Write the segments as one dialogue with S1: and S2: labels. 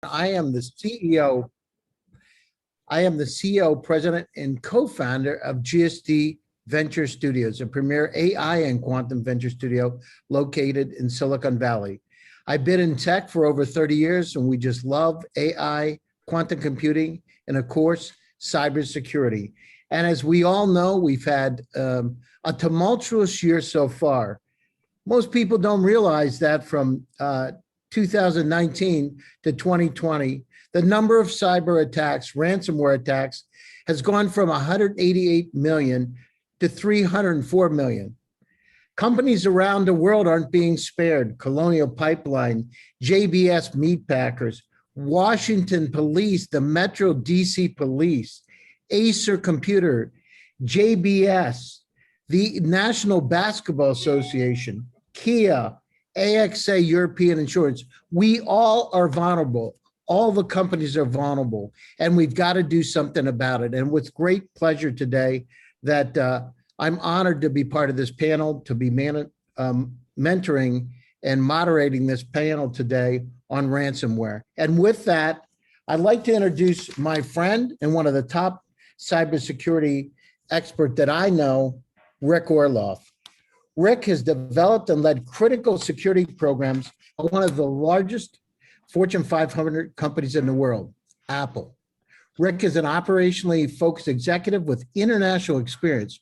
S1: I am the CEO. I am the CEO, president, and co-founder of GSD Venture Studios, a premier AI and quantum venture studio located in Silicon Valley. I've been in tech for over 30 years, and we just love AI, quantum computing, and of course, cybersecurity. And as we all know, we've had a tumultuous year so far. Most people don't realize that from 2019 to 2020, the number of cyber attacks, ransomware attacks, has gone from 188 million to 304 million. Companies around the world aren't being spared. Colonial Pipeline, JBS Meatpackers, Washington Police, the Metro DC Police, Acer Computer, JBS, the National Basketball Association, Kia, AXA European Insurance. We all are vulnerable. All the companies are vulnerable, and we've got to do something about it. And with great pleasure today that I'm honored to be part of this panel, to be mentoring and moderating this panel today on ransomware. And with that, I'd like to introduce my friend and one of the top cybersecurity experts that I know, Rick Orloff. Rick has developed and led critical security programs at one of the largest Fortune 500 companies in the world, Apple. Rick is an operationally focused executive with international experience,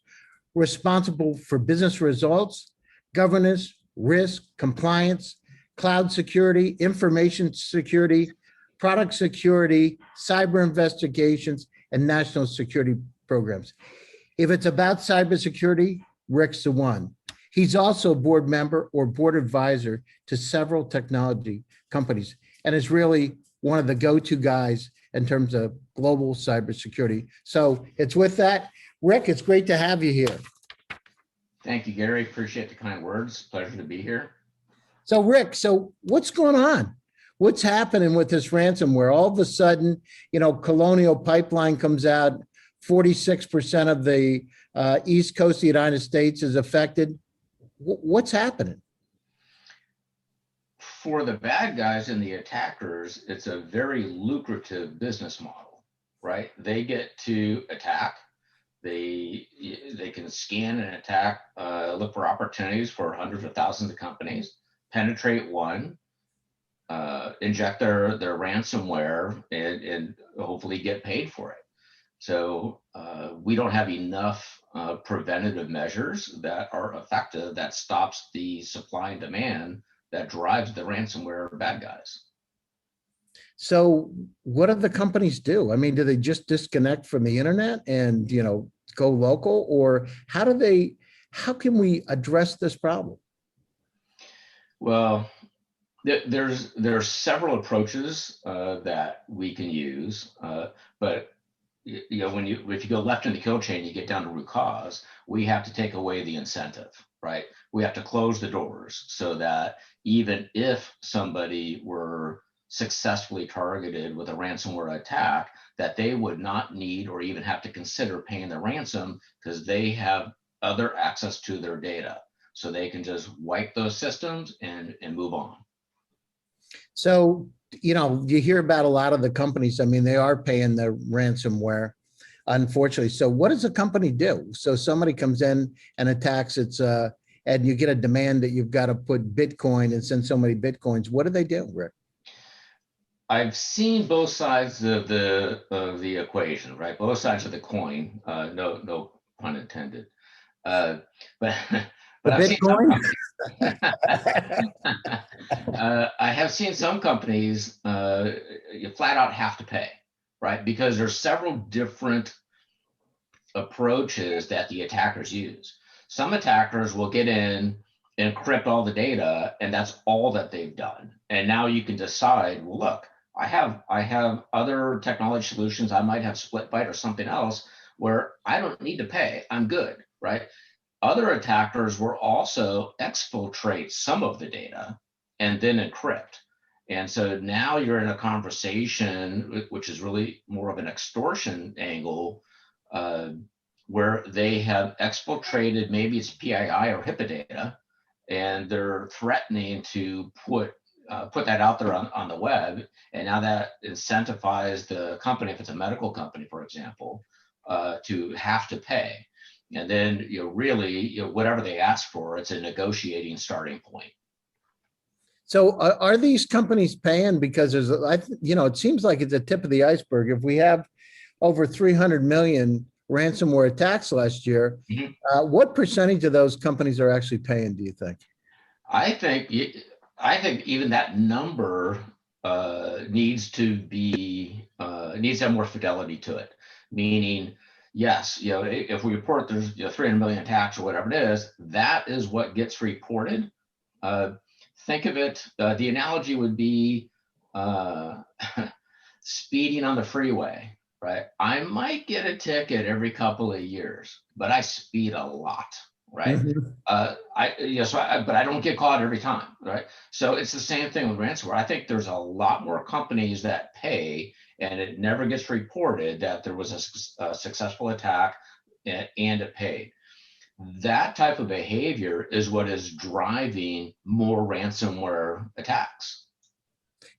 S1: responsible for business results, governance, risk, compliance, cloud security, information security, product security, cyber investigations, and national security programs. If it's about cybersecurity, Rick's the one. He's also a board member or board advisor to several technology companies and is really one of the go-to guys in terms of global cybersecurity. So it's with that, Rick, it's great to have you here.
S2: Thank you, Gary. Appreciate the kind words. Pleasure to be here.
S1: So Rick, so what's going on? What's happening with this ransomware? All of a sudden, Colonial Pipeline comes out, 46% of the East Coast of the United States is affected. What's happening?
S2: For the bad guys and the attackers, it's a very lucrative business model, right? They get to attack. They can scan and attack, look for opportunities for hundreds of thousands of companies, penetrate one, inject their ransomware, and hopefully get paid for it. So we don't have enough preventative measures that are effective, that stops the supply and demand that drives the ransomware bad guys.
S1: So what do the companies do? I mean, do they just disconnect from the internet and, go local, or how can we address this problem?
S2: Well, there's several approaches that we can use, but if you go left in the kill chain, you get down to root cause. We have to take away the incentive, right? We have to close the doors so that even if somebody were successfully targeted with a ransomware attack, that they would not need or even have to consider paying the ransom because they have other access to their data. So they can just wipe those systems and move on.
S1: So, you hear about a lot of the companies, I mean, they are paying the ransomware, unfortunately. So what does a company do? So somebody comes in and attacks and you get a demand that you've got to put Bitcoin and send so many Bitcoins. What do they do, Rick?
S2: I've seen both sides of the equation, right? Both sides of the coin. No pun intended. But I've
S1: Bitcoin?
S2: I have seen some companies you flat out have to pay, right? Because there's several different approaches that the attackers use. Some attackers will get in, encrypt all the data, and that's all that they've done. And now you can decide, well, look, I have other technology solutions. I might have SplitByte or something else where I don't need to pay. I'm good, right? Other attackers will also exfiltrate some of the data and then encrypt. And so now you're in a conversation, which is really more of an extortion angle, where they have exfiltrated, maybe it's PII or HIPAA data, and they're threatening to put put that out there on the web, and now that incentivizes the company, if it's a medical company, for example, to have to pay. And then, really, whatever they ask for, it's a negotiating starting point.
S1: So are these companies paying? Because it seems like it's a tip of the iceberg. If we have over 300 million ransomware attacks last year, what percentage of those companies are actually paying, do you think?
S2: I think even that number needs to have more fidelity to it. Meaning, yes, if we report there's 300 million attacks or whatever it is, that is what gets reported. Think of it. The analogy would be speeding on the freeway, right? I might get a ticket every couple of years, but I speed a lot, right? But I don't get caught every time, right? So it's the same thing with ransomware. I think there's a lot more companies that pay, and it never gets reported that there was a successful attack and it paid. That type of behavior is what is driving more ransomware attacks.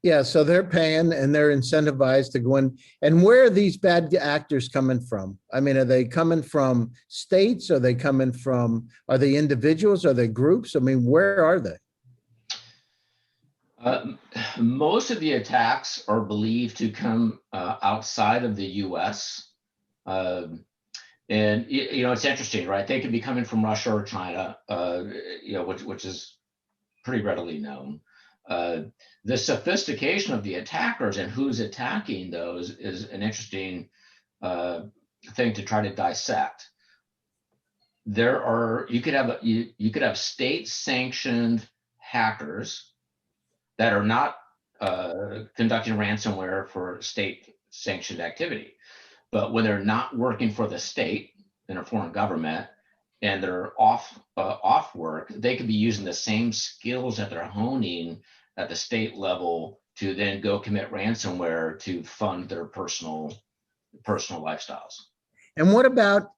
S1: Yeah, so they're paying and they're incentivized to go in. And where are these bad actors coming from? I mean, are they coming from states? Are they individuals? Are they groups? I mean, where are they?
S2: Most of the attacks are believed to come outside of the US. And it's interesting, right? They could be coming from Russia or China, which is pretty readily known. The sophistication of the attackers and who's attacking those is an interesting thing to try to dissect. You could have state-sanctioned hackers that are not conducting ransomware for state-sanctioned activity. But when they're not working for the state in a foreign government and they're off work, they could be using the same skills that they're honing at the state level to then go commit ransomware to fund their personal lifestyles.
S1: And what about,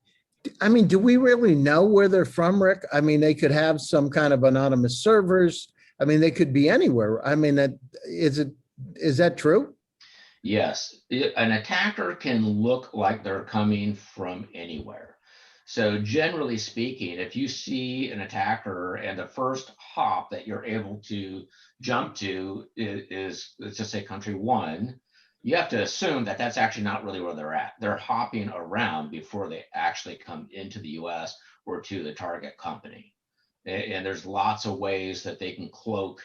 S1: do we really know where they're from, Rick? I mean, they could have some kind of anonymous servers. I mean, they could be anywhere. I mean, is that true?
S2: Yes, an attacker can look like they're coming from anywhere. So generally speaking, if you see an attacker and the first hop that you're able to jump to is let's just say country one, you have to assume that that's actually not really where they're at. They're hopping around before they actually come into the US or to the target company. And there's lots of ways that they can cloak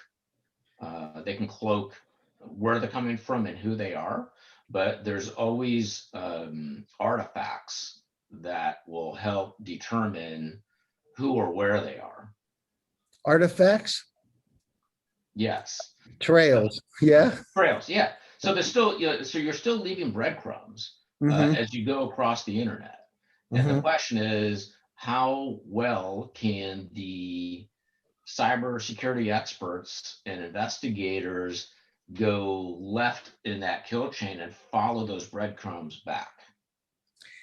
S2: where they're coming from and who they are, but there's always artifacts that will help determine who or where they are.
S1: Artifacts?
S2: Yes.
S1: Trails. Yeah.
S2: Trails. Yeah. So there's still, so you're still leaving breadcrumbs as you go across the internet. And the question is, how well can the cybersecurity experts and investigators go left in that kill chain and follow those breadcrumbs back?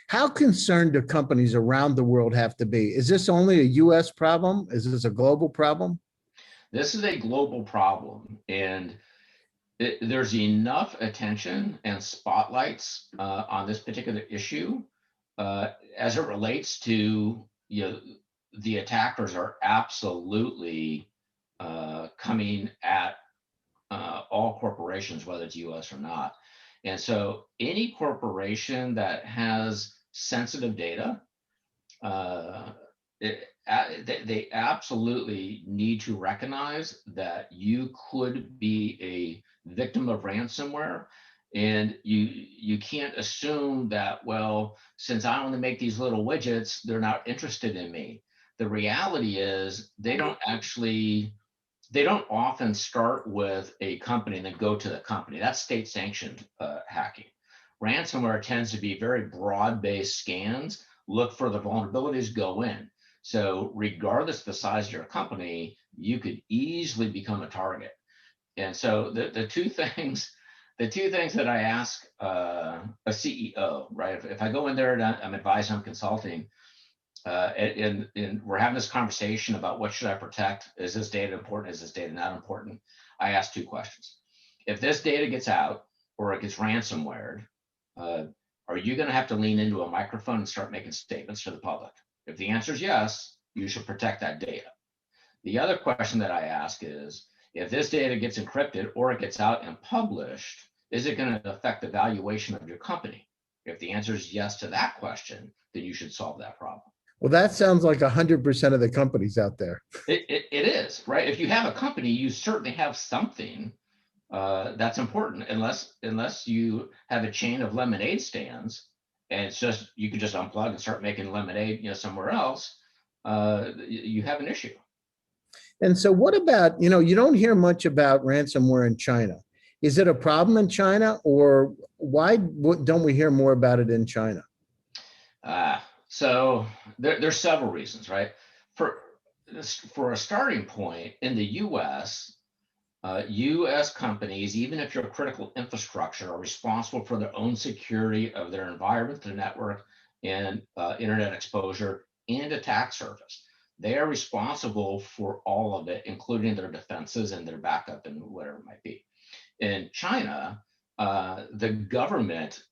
S1: How concerned do companies around the world have to be? Is this only a US problem? Is this a global problem?
S2: This is a global problem, and there's enough attention and spotlights on this particular issue as it relates to, the attackers are absolutely coming at all corporations, whether it's US or not. And so any corporation that has sensitive data, they absolutely need to recognize that you could be a victim of ransomware. And you can't assume that, well, since I only make these little widgets, they're not interested in me. The reality is they don't often start with a company and then go to the company. That's state sanctioned hacking. Ransomware tends to be very broad-based scans, look for the vulnerabilities, go in. So regardless of the size of your company, you could easily become a target. And so the two things that I ask a CEO, right? If I go in there and I'm advising, I'm consulting, and we're having this conversation about what should I protect? Is this data important? Is this data not important? I ask two questions. If this data gets out or it gets ransomware, are you going to have to lean into a microphone and start making statements to the public? If the answer is yes, you should protect that data. The other question that I ask is, if this data gets encrypted or it gets out and published, is it going to affect the valuation of your company? If the answer is yes to that question, then you should solve that problem.
S1: Well, that sounds like 100% of the companies out there.
S2: It is, right? If you have a company, you certainly have something that's important, unless you have a chain of lemonade stands and it's just, you can just unplug and start making lemonade, somewhere else, you have an issue.
S1: And so what about, you don't hear much about ransomware in China. Is it a problem in China, or why don't we hear more about it in China?
S2: So there's several reasons, right? For a starting point, in the US, US companies, even if you're critical infrastructure, are responsible for their own security of their environment, their network, and internet exposure and attack surface. They are responsible for all of it, including their defenses and their backup and whatever it might be. In China, the government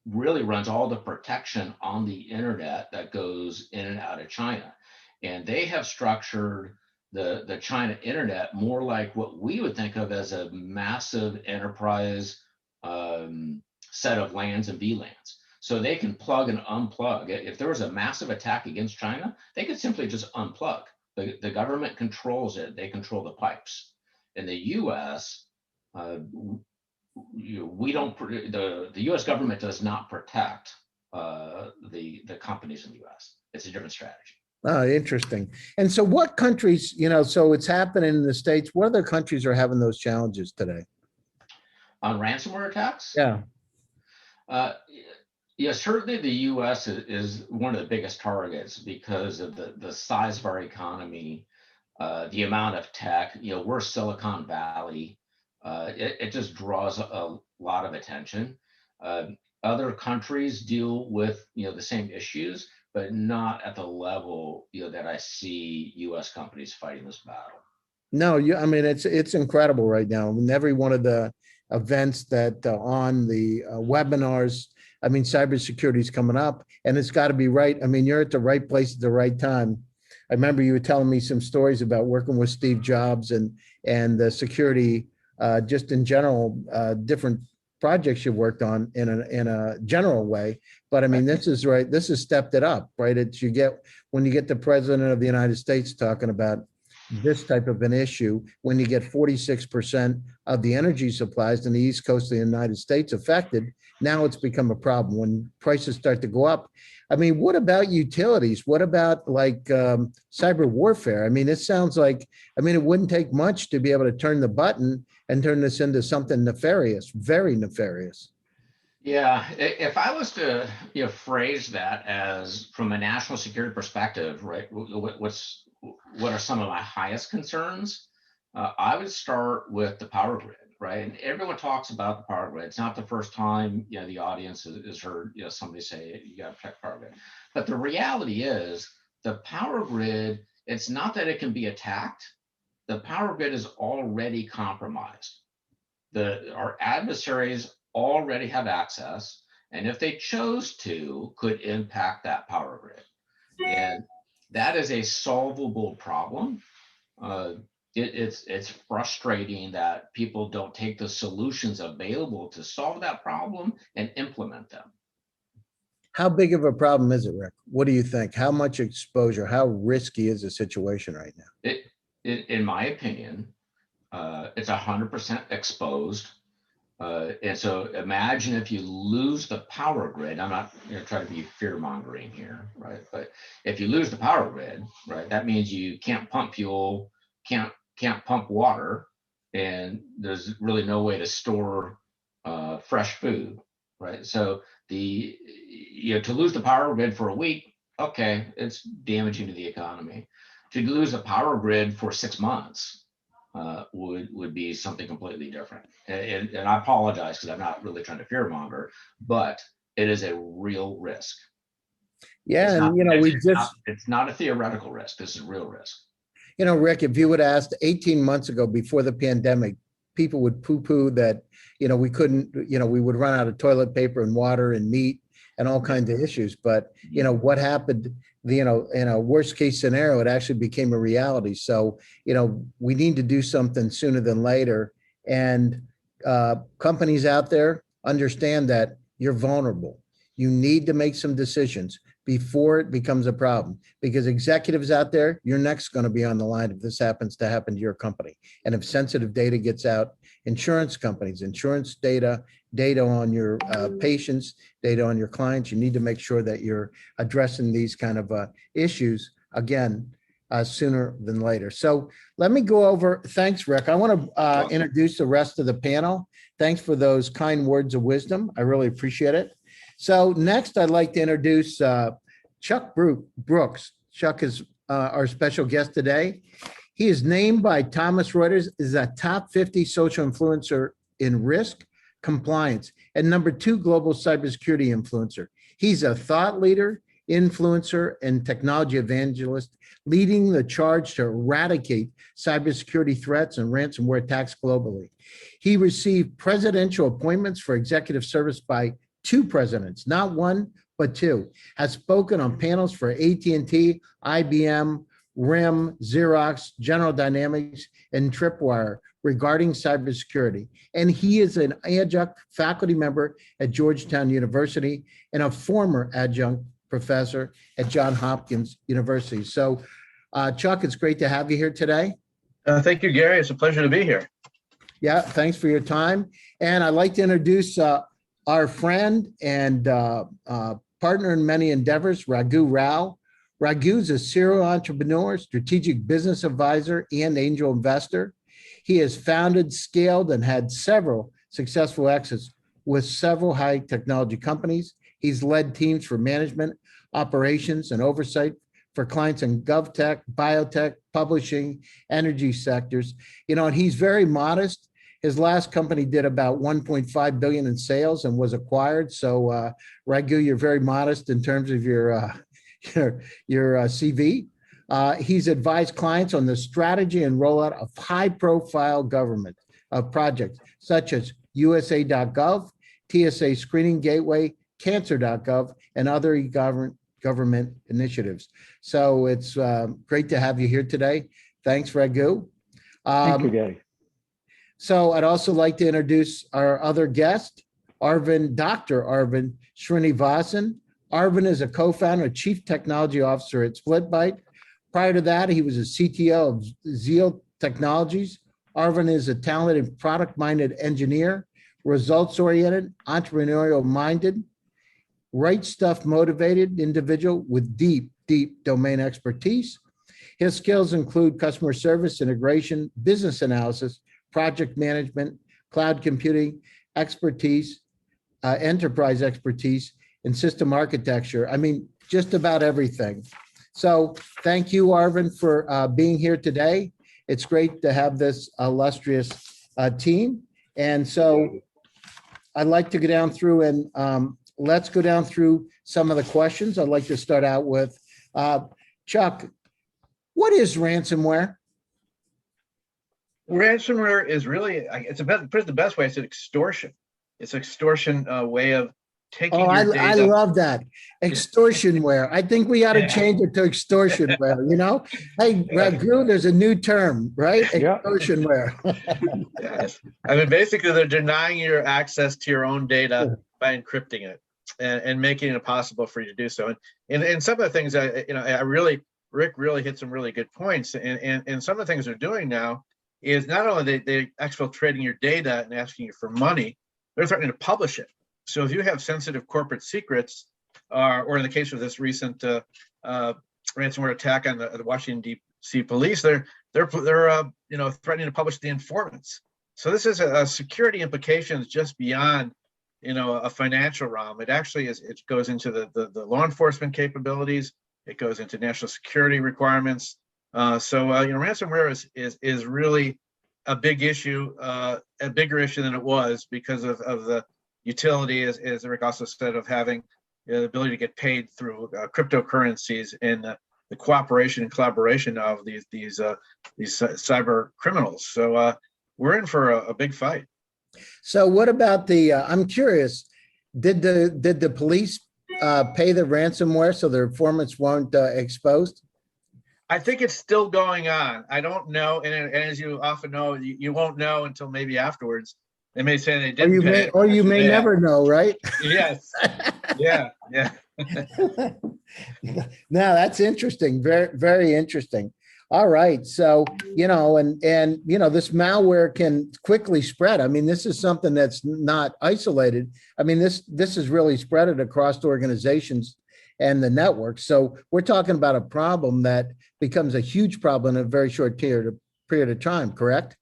S2: really runs all the protection on the internet that goes in and out of China. And they have structured the China internet more like what we would think of as a massive enterprise set of LANs and VLANs. So they can plug and unplug. If there was a massive attack against China, they could simply just unplug. The government controls it. They control the pipes. In the US, we don't. The U.S. government does not protect the companies in the U.S. It's a different strategy.
S1: Oh, interesting. And so what countries, so it's happening in the States. What other countries are having those challenges today?
S2: On ransomware attacks?
S1: Yeah.
S2: Yeah, certainly the U.S. is one of the biggest targets because of the size of our economy, the amount of tech. We're Silicon Valley. It just draws a lot of attention. Other countries deal with the same issues, but not at the level that I see U.S. companies fighting this battle.
S1: No, I mean it's incredible right now. In every one of the events that on the webinars, I mean, cybersecurity is coming up, and it's got to be right. I mean, you're at the right place at the right time. I remember you were telling me some stories about working with Steve Jobs and the security. Just in general, different projects you worked on in a general way. But I mean, this is right. This has stepped it up, right? When you get the president of the United States talking about this type of an issue, when you get 46% of the energy supplies in the East Coast of the United States affected, now it's become a problem. When prices start to go up, I mean, what about utilities? What about like cyber warfare? I mean, it sounds like, I mean, it wouldn't take much to be able to turn the button and turn this into something nefarious, very nefarious.
S2: Yeah, if I was to phrase that as from a national security perspective, right? What are some of my highest concerns? I would start with the power grid, right? And everyone talks about the power grid. It's not the first time the audience has heard somebody say you got to protect power grid. But the reality is the power grid. It's not that it can be attacked. The power grid is already compromised. Our adversaries already have access, and if they chose to, could impact that power grid. And that is a solvable problem. It's frustrating that people don't take the solutions available to solve that problem and implement them.
S1: How big of a problem is it, Rick? What do you think? How much exposure? How risky is the situation right now?
S2: In my opinion, it's 100% exposed. And so imagine if you lose the power grid. I'm not trying to be fear mongering here, right? But if you lose the power grid, right, that means you can't pump fuel, can't pump water, and there's really no way to store fresh food, right? So to lose the power grid for a week, okay, it's damaging to the economy. To lose the power grid for 6 months would be something completely different. And I apologize because I'm not really trying to fearmonger, but it is a real risk.
S1: Yeah, it's not a theoretical
S2: risk. This is real risk.
S1: Rick, if you would ask 18 months ago before the pandemic, people would poo-poo that, we couldn't, we would run out of toilet paper and water and meat and all kinds of issues. But, what happened, in a worst case scenario, it actually became a reality. So, we need to do something sooner than later. And companies out there understand that you're vulnerable. You need to make some decisions before it becomes a problem, because executives out there, you're next going to be on the line if this happens to happen to your company. And if sensitive data gets out, insurance companies, insurance data on your patients, data on your clients, you need to make sure that you're addressing these kind of issues again sooner than later. So let me go over. Thanks, Rick. I want to introduce the rest of the panel. Thanks for those kind words of wisdom. I really appreciate it. So next, I'd like to introduce Chuck Brooks. Chuck is our special guest today. He is named by Thomson Reuters as a top 50 social influencer in risk, compliance, and #2 global cybersecurity influencer. He's a thought leader, influencer, and technology evangelist, leading the charge to eradicate cybersecurity threats and ransomware attacks globally. He received presidential appointments for executive service by 2 presidents, not 1, but 2, has spoken on panels for AT&T, IBM, RIM, Xerox, General Dynamics, and Tripwire regarding cybersecurity. And he is an adjunct faculty member at Georgetown University and a former adjunct professor at Johns Hopkins University. So, Chuck, it's great to have you here today.
S3: Thank you, Gary. It's a pleasure to be here.
S1: Yeah, thanks for your time. And I'd like to introduce our friend and partner in many endeavors, Raghu Rao. Raghu is a serial entrepreneur, strategic business advisor, and angel investor. He has founded, scaled, and had several successful exits with several high technology companies. He's led teams for management, operations, and oversight for clients in GovTech, biotech, publishing, energy sectors. And he's very modest. His last company did about 1.5 billion in sales and was acquired. So, Raghu, you're very modest in terms of your CV. He's advised clients on the strategy and rollout of high-profile government projects such as USA.gov, TSA Screening Gateway, Cancer.gov, and other government initiatives. So it's great to have you here today. Thanks, Raghu.
S4: Thank you, Gary.
S1: So I'd also like to introduce our other guest, Dr. Arvind Srinivasan. Arvind is a co-founder and chief technology officer at SplitByte. Prior to that, he was a CTO of Zeal Technologies. Arvind is a talented product-minded engineer, results-oriented, entrepreneurial-minded, right stuff motivated individual with deep domain expertise. His skills include customer service, integration, business analysis, project management, cloud computing expertise, enterprise expertise, and system architecture. I mean, just about everything. So thank you, Arvind, for being here today. It's great to have this illustrious team. And so I'd like to go down through and let's go down through some of the questions. I'd like to start out with, Chuck, what is ransomware?
S3: Ransomware is really, put it the best way, it's an extortion. It's an extortion way of taking your data.
S1: I love that. Extortionware. I think we ought to change it to extortionware, Hey, Raghu, there's a new term, right? Extortionware.
S3: Yes. I mean, basically, they're denying your access to your own data by encrypting it and making it impossible for you to do so. And some of the things, Rick really hit some really good points. And some of the things they're doing now is not only they exfiltrating your data and asking you for money, they're threatening to publish it. So if you have sensitive corporate secrets, or in the case of this recent ransomware attack on the Washington D.C. police, they're threatening to publish the informants. So this is a security implications just beyond a financial realm. It actually is. It goes into the law enforcement capabilities. It goes into national security requirements. Ransomware is really a big issue, a bigger issue than it was because of the utility, as Rick also said, of having the ability to get paid through cryptocurrencies and the cooperation and collaboration of these cyber criminals. So we're in for a big fight.
S1: So what about the, I'm curious, did the police pay the ransomware so their informants weren't exposed?
S3: I think it's still going on. I don't know, and as you often know, you won't know until maybe afterwards. They may say they didn't pay it,
S1: Or you may never know, right?
S3: Yes. Yeah.
S1: No, that's interesting. Very, very interesting. All right. So, and this malware can quickly spread. I mean, this is something that's not isolated. I mean, this is really spread across organizations and the network. So we're talking about a problem that becomes a huge problem in a very short period of time, correct?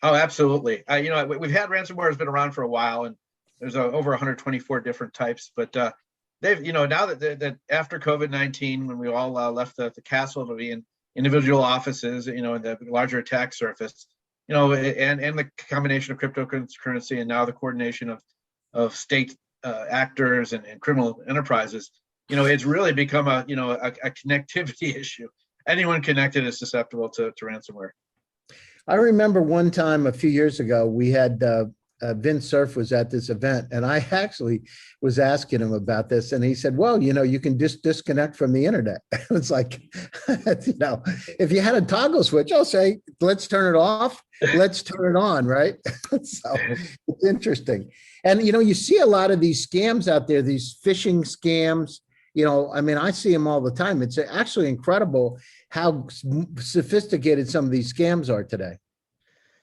S3: Oh, absolutely. We've had ransomware has been around for a while, and there's over 124 different types. But they've, now that after COVID-19, when we all left the castle to be in individual offices, and the larger attack surface, and the combination of cryptocurrency and now the coordination of state actors and criminal enterprises, it's really become a connectivity issue. Anyone connected is susceptible to ransomware.
S1: I remember one time a few years ago, we had Vince Cerf was at this event, and I actually was asking him about this, and he said, well, you can just disconnect from the internet. It's like, if you had a toggle switch, I'll say, let's turn it off, let's turn it on, right? So it's interesting. And, you see a lot of these scams out there, these phishing scams. I mean, I see them all the time. It's actually incredible how sophisticated some of these scams are today.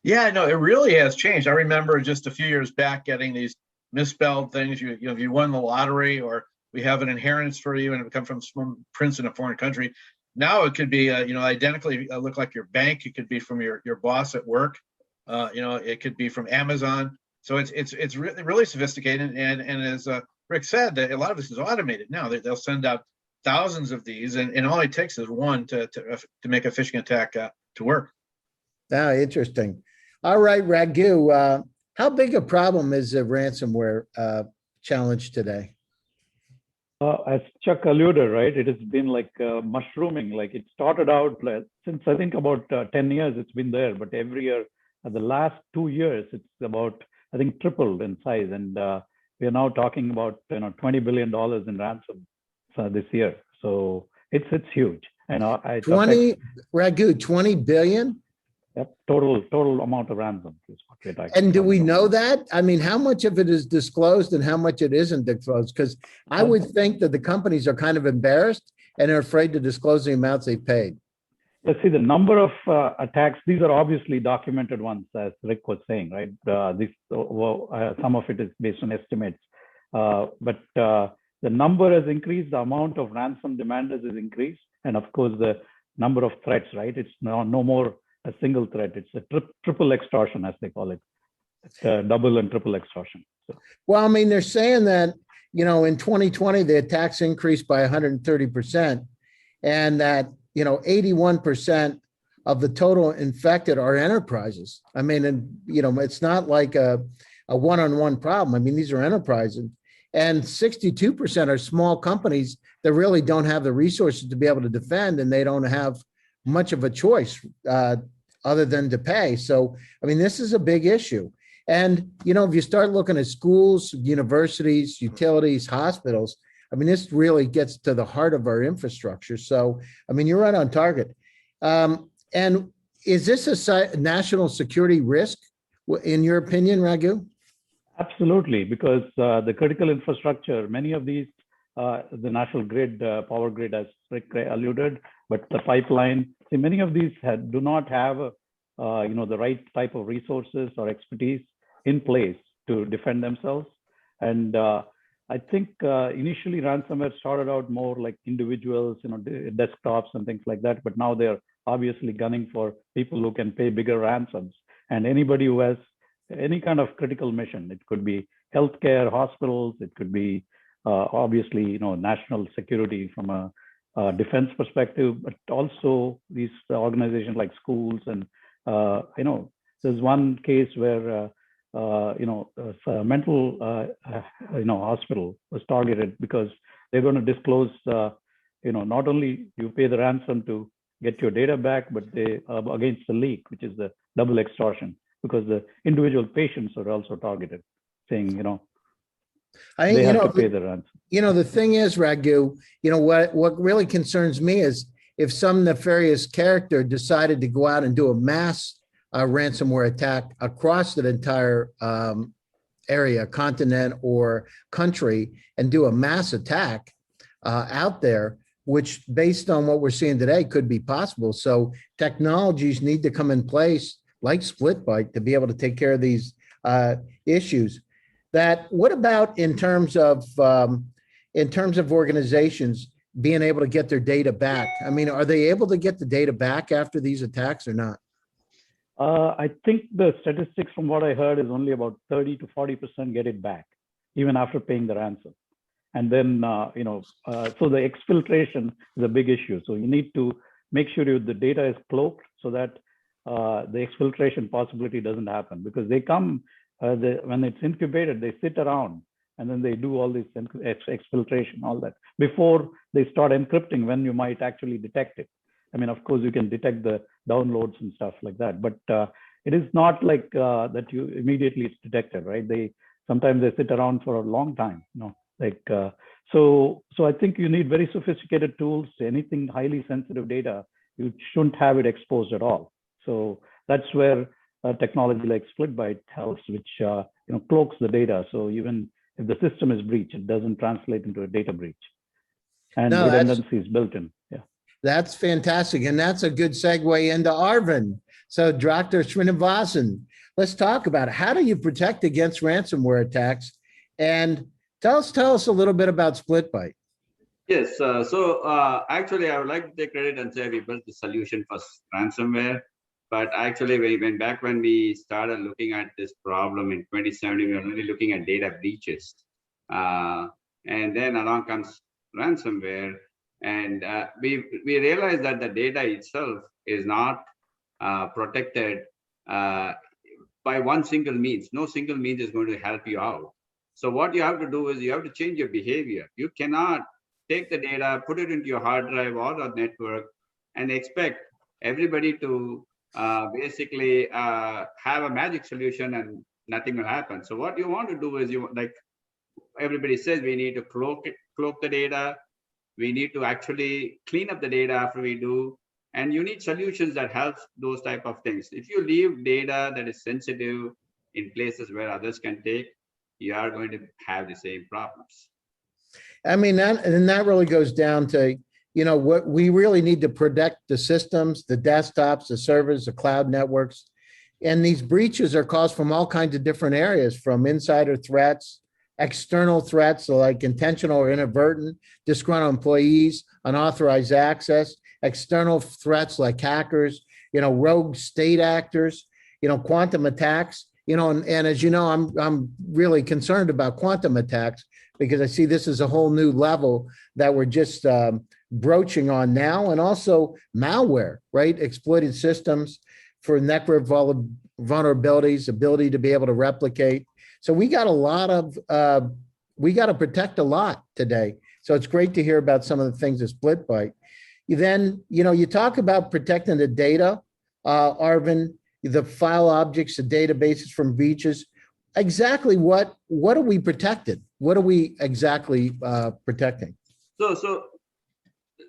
S3: Yeah, no, it really has changed. I remember just a few years back getting these misspelled things. You won the lottery, or we have an inheritance for you, and it come from some prince in a foreign country. Now it could be, identically look like your bank. It could be from your boss at work. It could be from Amazon. So it's really, really sophisticated. And as Rick said, that a lot of this is automated now. They'll send out thousands of these, and all it takes is one to make a phishing attack to work.
S1: Interesting. All right, Raghu, how big a problem is the ransomware challenge today?
S4: As Chuck alluded, right, it has been like mushrooming. Like it started out since I think about 10 years, it's been there, but every year, the last 2 years, it's about, I think, tripled in size. And we are now talking about $20 billion in ransom this year. So it's huge. And
S1: Raghu, 20 billion?
S4: Yep, total amount of ransom is what we're talking.
S1: And do we know that? I mean, how much of it is disclosed and how much it isn't disclosed? Because I would think that the companies are kind of embarrassed and are afraid to disclose the amounts they paid.
S4: Let's see the number of attacks. These are obviously documented ones, as Rick was saying, right? Some of it is based on estimates, but the number has increased. The amount of ransom demanders has increased, and of course, the number of threats. Right? It's no more a single threat. It's a triple extortion, as they call it. It's double and triple extortion. So.
S1: Well, I mean, they're saying that in 2020 the attacks increased by 130%, and that 81% of the total infected are enterprises. I mean, and it's not like a one-on-one problem. I mean, these are enterprises, and 62% are small companies that really don't have the resources to be able to defend, and they don't have much of a choice other than to pay. So, I mean, this is a big issue. And, if you start looking at schools, universities, utilities, hospitals, I mean, this really gets to the heart of our infrastructure. So, I mean, you're right on target. And is this a national security risk, in your opinion, Raghu?
S4: Absolutely, because the critical infrastructure, many of these, the national grid, power grid, as Rick alluded, but the pipeline, see, many of these do not have, the right type of resources or expertise in place to defend themselves. And I think initially ransomware started out more like individuals, desktops and things like that. But now they're obviously gunning for people who can pay bigger ransoms. And anybody who has any kind of critical mission, it could be healthcare, hospitals, it could be obviously, national security from a defense perspective, but also these organizations like schools. And, there's one case where a mental, hospital was targeted because they're going to disclose, not only you pay the ransom to get your data back, but they against the leak, which is the double extortion, because the individual patients are also targeted, saying, they have to pay the ransom.
S1: The thing is, Raghu, what really concerns me is if some nefarious character decided to go out and do a mass ransomware attack across the entire area, continent, or country, and do a mass attack out there, which based on what we're seeing today could be possible. So technologies need to come in place like SplitByte to be able to take care of these issues. What about in terms of organizations being able to get their data back? I mean, are they able to get the data back after these attacks or not?
S4: I think the statistics from what I heard is only about 30 to 40% get it back, even after paying the ransom. And then, so the exfiltration is a big issue. So you need to make sure the data is cloaked so that the exfiltration possibility doesn't happen, because they come, when it's incubated, they sit around and then they do all this exfiltration, all that, before they start encrypting, when you might actually detect it. I mean, of course, you can detect the downloads and stuff like that, but it is not like that you immediately it's detected, right? Sometimes they sit around for a long time, so I think you need very sophisticated tools. Anything highly sensitive data, you shouldn't have it exposed at all. So that's where technology like SplitByte helps, which cloaks the data. So even if the system is breached, it doesn't translate into a data breach, and redundancy is built in. Yeah.
S1: That's fantastic. And that's a good segue into Arvind. So Dr. Srinivasan, let's talk about it. How do you protect against ransomware attacks? And tell us a little bit about SplitByte.
S5: Yes, actually I would like to take credit and say we built the solution for ransomware. But actually when we started looking at this problem in 2017, we were only looking at data breaches. And then along comes ransomware. And we realized that the data itself is not protected by one single means. No single means is going to help you out. So what you have to do is you have to change your behavior. You cannot take the data, put it into your hard drive or the network, and expect everybody to basically have a magic solution and nothing will happen. So what you want to do is, like everybody says, we need to cloak the data. We need to actually clean up the data after we do, and you need solutions that help those type of things. If you leave data that is sensitive in places where others can take, you are going to have the same problems.
S1: I mean, that really goes down to, what we really need to protect the systems, the desktops, the servers, the cloud networks. And these breaches are caused from all kinds of different areas, from insider threats, external threats, like intentional or inadvertent, disgruntled employees, unauthorized access, external threats like hackers, rogue state actors, quantum attacks, and as you know, I'm really concerned about quantum attacks, because I see this as a whole new level that we're just broaching on now, and also malware, right? Exploited systems for network vulnerabilities, ability to be able to replicate. So we got we got to protect a lot today. So it's great to hear about some of the things at SplitByte. You talk about protecting the data, Arvind, the file objects, the databases from breaches. Exactly what are we protected? What are we exactly protecting?
S5: So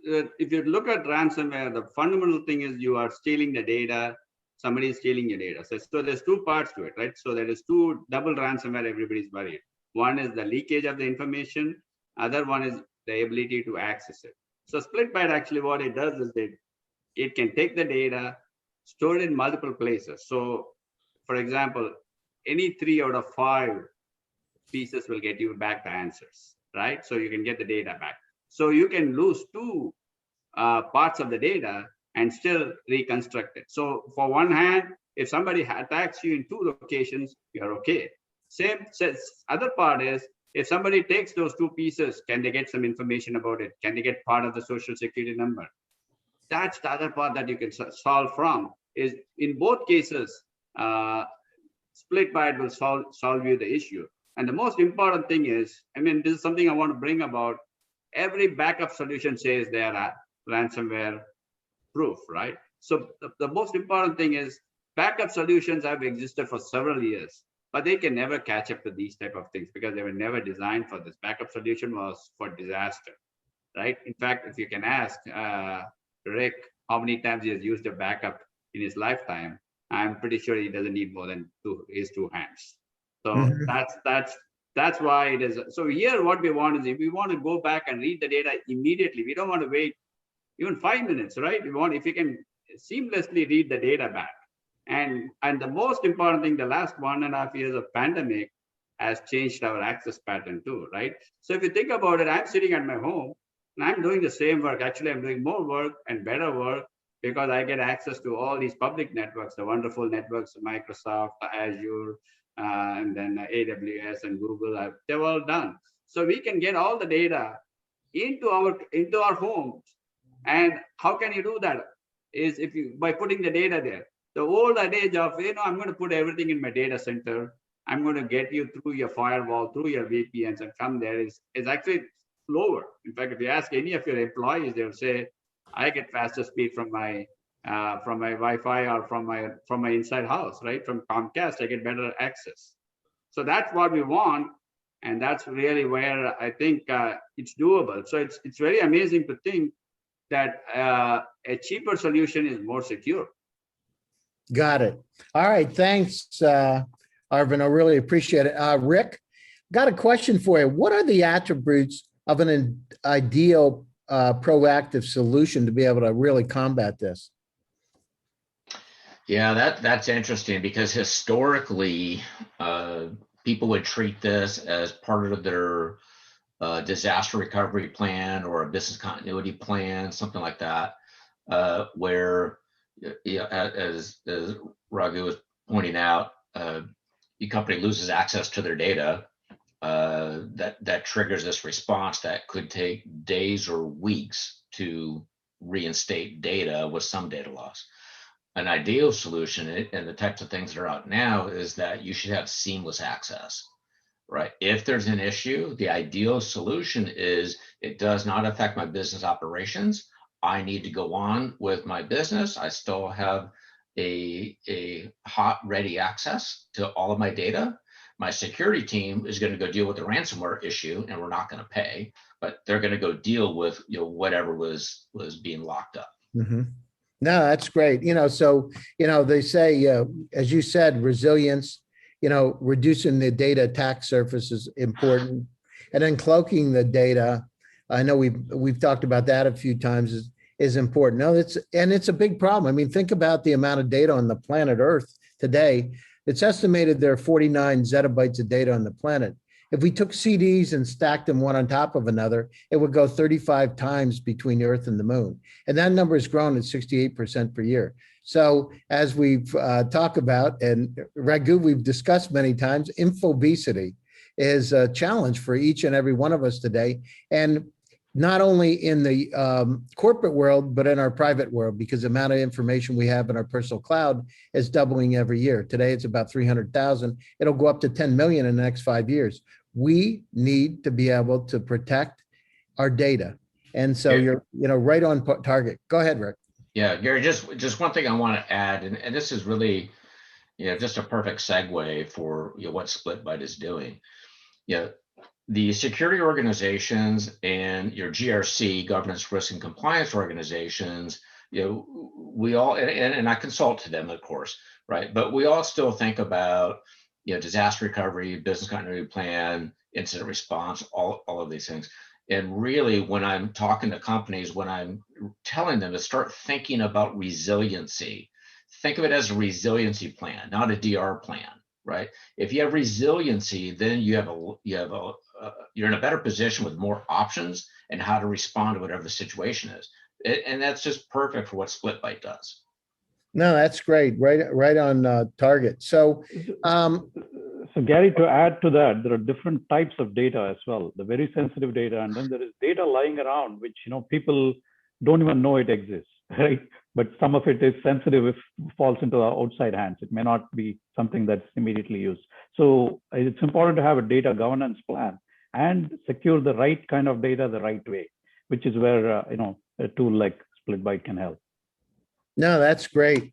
S5: if you look at ransomware, the fundamental thing is you are stealing the data. Somebody is stealing your data. So there's two parts to it, right? So there is double ransomware everybody's worried. One is the leakage of the information. Other one is the ability to access it. So SplitByte actually what it does is it can take the data, store it in multiple places. So for example, any 3 out of 5 pieces will get you back the answers, right? So you can get the data back. So you can lose 2 parts of the data and still reconstruct it. So for one hand, if somebody attacks you in 2 locations, you're okay. Same says other part is, if somebody takes those 2 pieces, can they get some information about it? Can they get part of the social security number? That's the other part that you can solve from. Is in both cases, SplitByte will solve you the issue. And the most important thing is, I mean, this is something I want to bring about. every backup solution says they are ransomware proof, right? So the most important thing is backup solutions have existed for several years, but they can never catch up to these type of things because they were never designed for this. Backup solution was for disaster, right? In fact, if you can ask Rick how many times he has used a backup in his lifetime, I'm pretty sure he doesn't need more than his two hands. So that's why it is. So here, what we want is, if we want to go back and read the data immediately, we don't want to wait even 5 minutes, right? We want, if you can seamlessly read the data back. And the most important thing, the last 1.5 years of pandemic has changed our access pattern too, right? So if you think about it, I'm sitting at my home and I'm doing the same work. Actually, I'm doing more work and better work because I get access to all these public networks, the wonderful networks, Microsoft, Azure, and then AWS and Google. They're all done. So we can get all the data into our homes. And how can you do that? Is by putting the data there. The old adage of, I'm going to put everything in my data center. I'm going to get you through your firewall, through your VPNs, and from there is actually slower. In fact, if you ask any of your employees, they'll say, I get faster speed from my Wi-Fi or from my inside house, right? From Comcast, I get better access. So that's what we want, and that's really where I think it's doable. So it's very amazing to think that a cheaper solution is more secure.
S1: Got it. All right. Thanks, Arvind. I really appreciate it. Rick, got a question for you. What are the attributes of an ideal proactive solution to be able to really combat this?
S2: Yeah, that's interesting, because historically, people would treat this as part of their disaster recovery plan or a business continuity plan, something like that, where, as Raghu was pointing out, the company loses access to their data. That triggers this response that could take days or weeks to reinstate data with some data loss. An ideal solution, and the types of things that are out now, is that you should have seamless access, right? If there's an issue, the ideal solution is it does not affect my business operations. I need to go on with my business. I still have a hot, ready access to all of my data. My security team is going to go deal with the ransomware issue, and we're not going to pay, but they're going to go deal with whatever was being locked up.
S1: Mm-hmm. No, that's great. So they say, as you said, resilience. Reducing the data attack surface is important, and then cloaking the data. I know we've talked about that a few times. Is important. No, it's a big problem. I mean, think about the amount of data on the planet Earth today. It's estimated there are 49 zettabytes of data on the planet. If we took CDs and stacked them one on top of another, it would go 35 times between the Earth and the Moon. And that number has grown at 68% per year. So as we've talked about, and Raghu, we've discussed many times, infobesity is a challenge for each and every one of us today. And not only in the corporate world, but in our private world, because the amount of information we have in our personal cloud is doubling every year. Today, it's about 300,000. It'll go up to 10 million in the next 5 years. We need to be able to protect our data. And so you're right on target. Go ahead, Rick.
S2: Yeah, Gary, just one thing I want to add, and this is really, just a perfect segue for what SplitByte is doing. The security organizations and your GRC, governance, risk, and compliance organizations, we all, and I consult to them, of course, right? But we all still think about, disaster recovery, business continuity plan, incident response, all of these things. And really, when I'm talking to companies, when I'm telling them to start thinking about resiliency, think of it as a resiliency plan, not a DR plan, right? If you have resiliency, then you're in a better position with more options and how to respond to whatever the situation is. And that's just perfect for what SplitByte does.
S1: No, that's great. Right on target. So,
S4: so Gary, to add to that, there are different types of data as well. The very sensitive data, and then there is data lying around, which people don't even know it exists, right? But some of it is sensitive if it falls into our outside hands. It may not be something that's immediately used. So it's important to have a data governance plan and secure the right kind of data the right way. which is where a tool like SplitByte can help.
S1: No, that's great.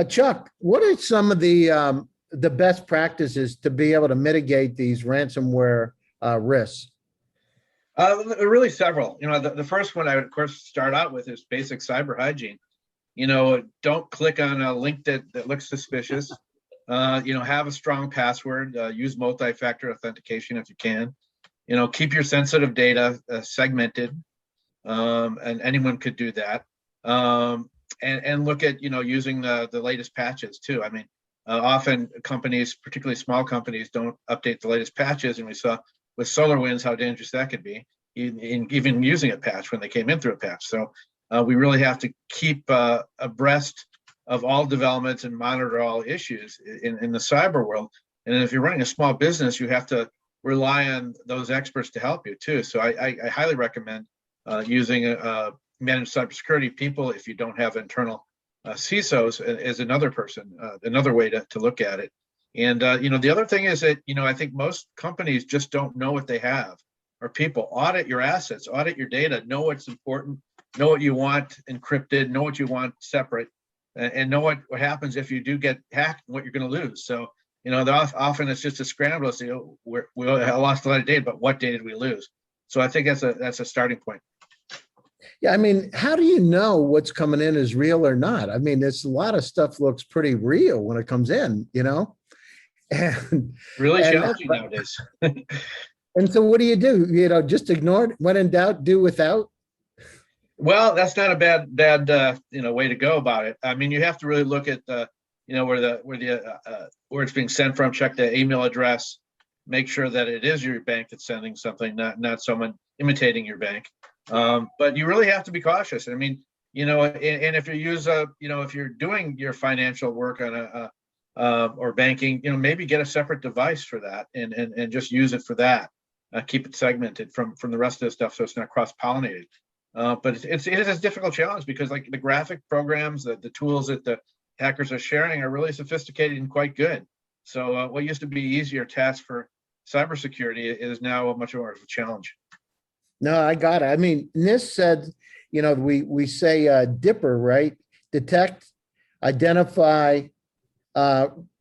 S1: Chuck, what are some of the best practices to be able to mitigate these ransomware risks?
S3: Really several. The first one I would, of course, start out with is basic cyber hygiene. Don't click on a link that looks suspicious. Have a strong password. Use multi-factor authentication if you can. Keep your sensitive data segmented, and anyone could do that. And look at using the latest patches too. I mean, often companies, particularly small companies, don't update the latest patches, and we saw with SolarWinds how dangerous that could be, in even using a patch when they came in through a patch. So we really have to keep abreast of all developments and monitor all issues in the cyber world. And if you're running a small business, you have to rely on those experts to help you too. So I highly recommend using managed cybersecurity people if you don't have internal CISOs as another person, another way to look at it. And the other thing is that I think most companies just don't know what they have. Or people audit your assets, audit your data, know what's important, know what you want encrypted, know what you want separate, and know what happens if you do get hacked and what you're going to lose. So often it's just a scramble to say, oh, we lost a lot of data, but what data did we lose? So I think that's a starting point.
S1: Yeah, I mean, how do you know what's coming in is real or not? I mean, there's a lot of stuff looks pretty real when it comes in, and
S3: really challenging nowadays.
S1: And so what do you do? Just ignore it. When in doubt, do without.
S3: Well, that's not a bad way to go about it. I mean, you have to really look at where it's being sent from. Check the email address. Make sure that it is your bank that's sending something, not someone imitating your bank. But you really have to be cautious. I mean, and if you use if you're doing your financial work on or banking, maybe get a separate device for that and just use it for that. Keep it segmented from the rest of the stuff so it's not cross-pollinated. But it is a difficult challenge because like the graphic programs, the tools that the hackers are sharing are really sophisticated and quite good. So what used to be easier task for cybersecurity is now much more of a challenge.
S1: No, I got it. I mean, NIST said, we say DIPPER, right? Detect, identify,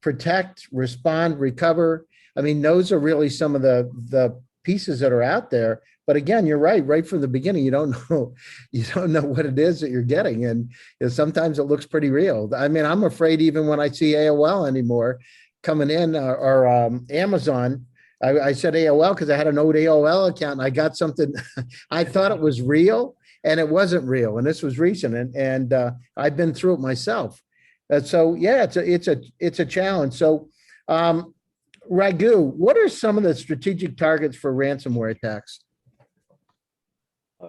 S1: protect, respond, recover. I mean, those are really some of the pieces that are out there. But again, you're right from the beginning, you don't know what it is that you're getting. And sometimes it looks pretty real. I mean, I'm afraid even when I see AOL anymore coming in or Amazon, I said AOL because I had an old AOL account and I got something, I thought it was real and it wasn't real. And this was recent and I've been through it myself. So yeah, it's a challenge. So Raghu, what are some of the strategic targets for ransomware attacks?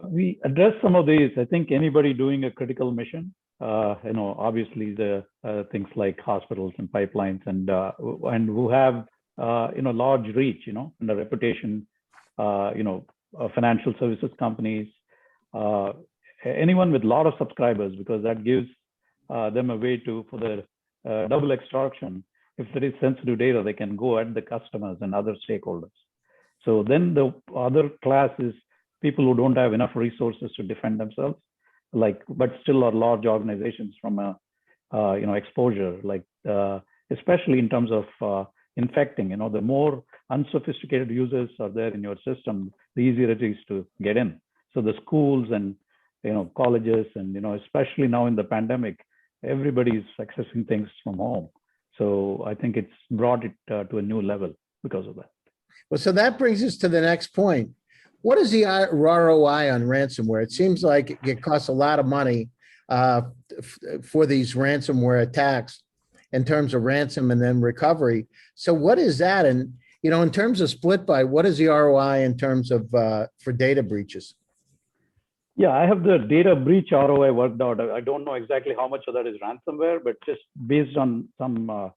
S4: We address some of these. I think anybody doing a critical mission, obviously the things like hospitals and pipelines and who have large reach, and a reputation, financial services companies, anyone with a lot of subscribers, because that gives them a way for the double extraction. If there is sensitive data, they can go at the customers and other stakeholders. So then the other class is people who don't have enough resources to defend themselves, but still are large organizations from exposure, especially in terms of infecting. The more unsophisticated users are there in your system, the easier it is to get in. So the schools and colleges and especially now in the pandemic, everybody's accessing things from home. So I think it's brought it to a new level because of that.
S1: Well, so that brings us to the next point. What is the ROI on ransomware? It seems like it costs a lot of money for these ransomware attacks in terms of ransom and then recovery. So what is that? And, in terms of SplitByte, what is the ROI in terms of for data breaches?
S4: Yeah, I have the data breach ROI worked out. I don't know exactly how much of that is ransomware, but just based on some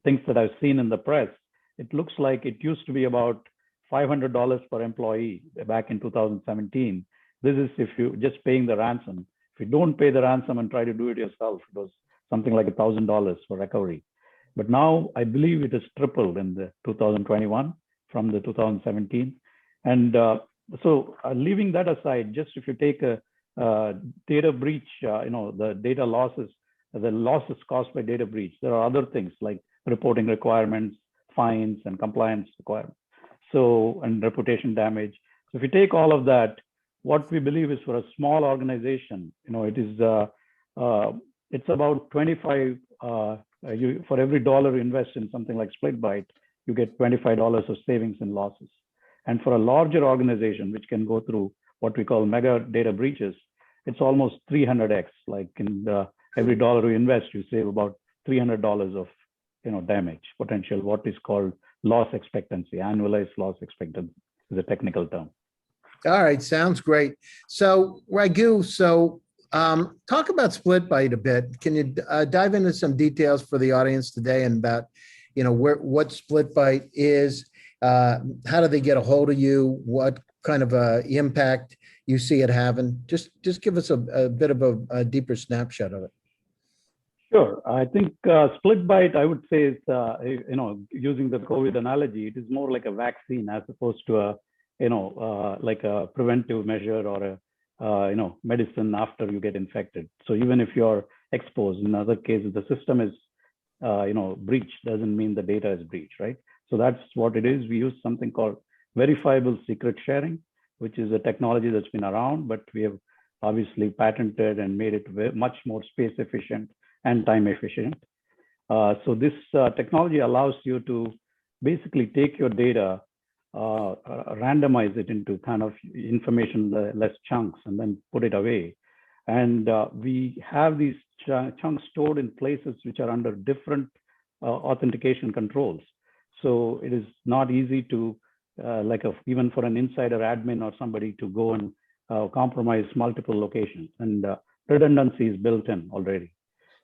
S4: things that I've seen in the press, it looks like it used to be about $500 per employee back in 2017. This is if you just paying the ransom. If you don't pay the ransom and try to do it yourself, it was something like $1,000 for recovery. But now I believe it has tripled in the 2021 from the 2017. And so leaving that aside, just if you take a data breach, the data losses, the losses caused by data breach, there are other things like reporting requirements, fines, and compliance requirements. So, and reputation damage. So if you take all of that, what we believe is for a small organization, it is it's about 25. For every dollar you invest in something like SplitByte, you get $25 of savings in losses. And for a larger organization, which can go through what we call mega data breaches, it's almost 300x. Like in every dollar you invest, you save about $300 of damage potential. What is called loss expectancy, annualized loss expectancy is a technical term.
S1: All right, sounds great. So Raghu, talk about SplitByte a bit. Can you dive into some details for the audience today and about, what SplitByte is? How do they get a hold of you? What kind of impact you see it having? Just give us a bit of a deeper snapshot of it.
S4: Sure. I think SplitByte, I would say, is using the COVID analogy, it is more like a vaccine as opposed to a like a preventive measure or a medicine after you get infected. So even if you're exposed, in other cases, the system is breached, doesn't mean the data is breached, right? So that's what it is. We use something called verifiable secret sharing, which is a technology that's been around, but we have obviously patented and made it much more space efficient and time efficient. So this technology allows you to basically take your data, randomize it into kind of information less chunks, and then put it away. And we have these chunks stored in places which are under different authentication controls. So it is not easy to, even for an insider admin or somebody to go and compromise multiple locations, and redundancy is built in already.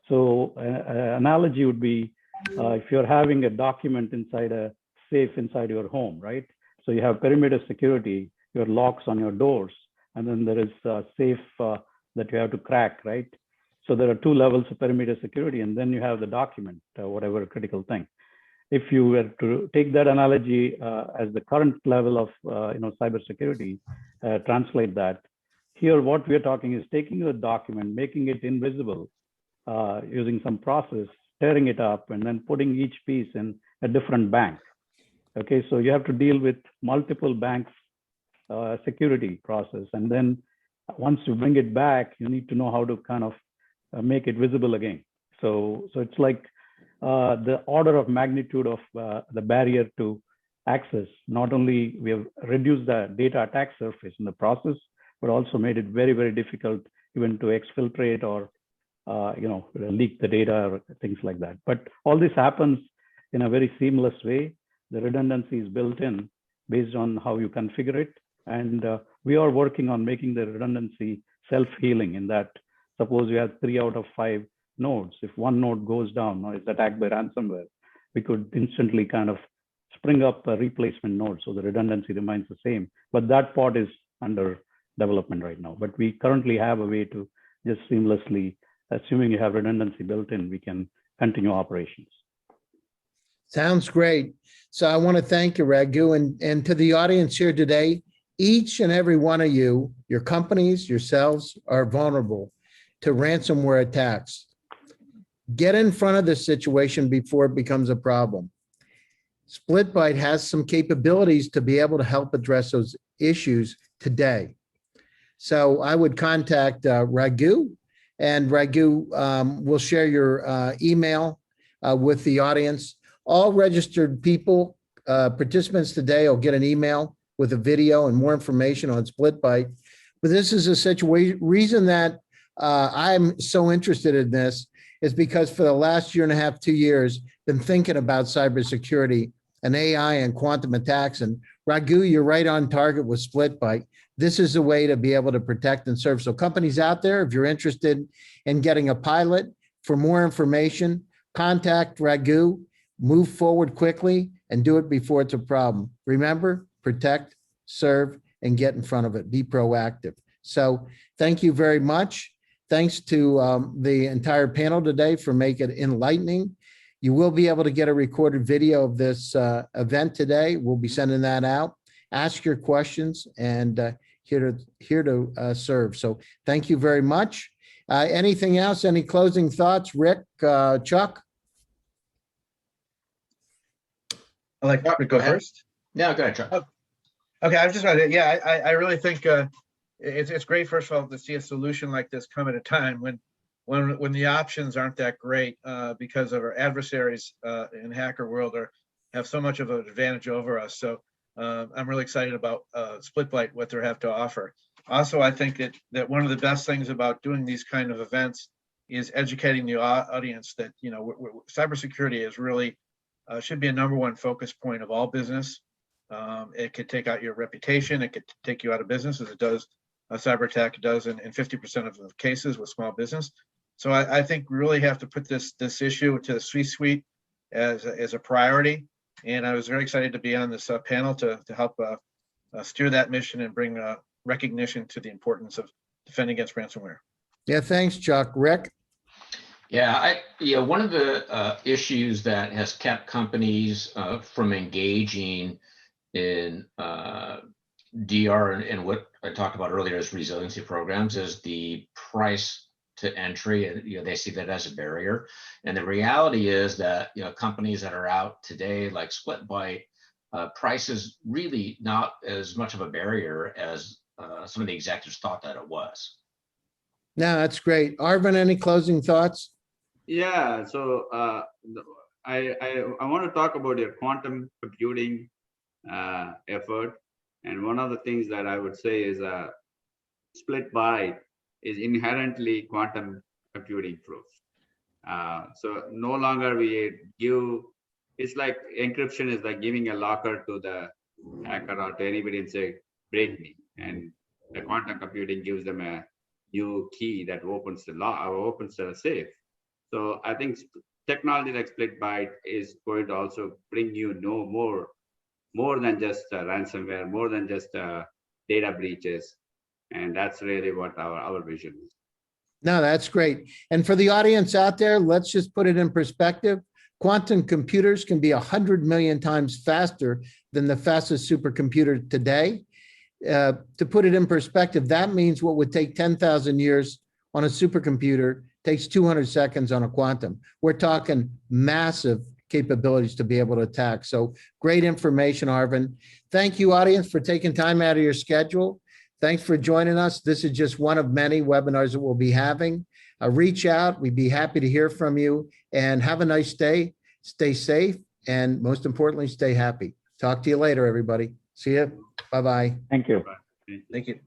S4: So analogy would be if you're having a document inside a safe inside your home, right? So you have perimeter security, your locks on your doors, and then there is a safe that you have to crack, right? So there are two levels of perimeter security, and then you have the document, whatever critical thing. If you were to take that analogy as the current level of cybersecurity, translate that. Here, what we are talking is taking the document, making it invisible, using some process, tearing it up, and then putting each piece in a different bank. Okay, so you have to deal with multiple banks security process, and then once you bring it back, you need to know how to kind of make it visible again. So it's like the order of magnitude of the barrier to access. Not only we have reduced the data attack surface in the process, but also made it very, very difficult even to exfiltrate or leak the data or things like that. But all this happens in a very seamless way. The redundancy is built in based on how you configure it. And we are working on making the redundancy self-healing in that, suppose you have 3 out of 5 nodes. If one node goes down or is attacked by ransomware, we could instantly kind of spring up a replacement node so the redundancy remains the same. But that part is under development right now. But we currently have a way to just seamlessly, assuming you have redundancy built in, we can continue operations.
S1: Sounds great. So I want to thank you, Raghu, and to the audience here today. Each and every one of you, your companies, yourselves, are vulnerable to ransomware attacks. Get in front of this situation before it becomes a problem. SplitByte has some capabilities to be able to help address those issues today. So I would contact Raghu, and Raghu will share your email with the audience. All registered people, participants today will get an email with a video and more information on SplitByte. But this is a reason that I'm so interested in this is because for the last 1.5 to 2 years, been thinking about cybersecurity and AI and quantum attacks. And Raghu, you're right on target with SplitByte. This is a way to be able to protect and serve. So companies out there, if you're interested in getting a pilot, for more information, contact Raghu, move forward quickly, and do it before it's a problem. Remember, protect, serve, and get in front of it. Be proactive. So thank you very much. Thanks to the entire panel today for making it enlightening. You will be able to get a recorded video of this event today. We'll be sending that out. ask your questions, and here to serve. So thank you very much. Anything else? Any closing thoughts, Rick, Chuck?
S3: I'd like to go first.
S2: Yeah, go ahead, Chuck.
S3: Okay, I was just going to, yeah, I really think it's great, first of all, to see a solution like this come at a time when the options aren't that great because of our adversaries in hacker world have so much of an advantage over us. So I'm really excited about SplitByte, what they have to offer. Also, I think that one of the best things about doing these kind of events is educating the audience that, you know, cybersecurity is really should be a #1 focus point of all business. It could take out your reputation. It could take you out of business, as it does. A cyber attack does in 50% of the cases with small business. So I think we really have to put this issue to the C-suite as a priority. And I was very excited to be on this panel to help steer that mission and bring recognition to the importance of defending against ransomware.
S1: Yeah, thanks, Chuck. Rick?
S2: Yeah, one of the issues that has kept companies from engaging in DR and what I talked about earlier as resiliency programs is the price to entry, and they see that as a barrier. And the reality is that companies that are out today, like SplitByte, price is really not as much of a barrier as some of the executives thought that it was.
S1: No, that's great. Arvin, any closing thoughts?
S5: Yeah, so I want to talk about your quantum computing effort. And one of the things that I would say is SplitByte is inherently quantum computing proof. So no longer we give, it's like encryption is like giving a locker to the hacker or to anybody and say, break me. And the quantum computing gives them a new key that opens the lock or opens the safe. So I think technology like SplitByte is going to also bring you more than just ransomware, more than just data breaches. And that's really what our vision is.
S1: No, that's great. And for the audience out there, let's just put it in perspective. Quantum computers can be 100 million times faster than the fastest supercomputer today. To put it in perspective, that means what would take 10,000 years on a supercomputer takes 200 seconds on a quantum. We're talking massive capabilities to be able to attack. So great information, Arvin. Thank you, audience, for taking time out of your schedule. Thanks for joining us. This is just one of many webinars that we'll be having. Reach out. We'd be happy to hear from you, and have a nice day. Stay safe, and most importantly, stay happy. Talk to you later, everybody. See you. Bye-bye.
S4: Thank you.
S3: Thank you.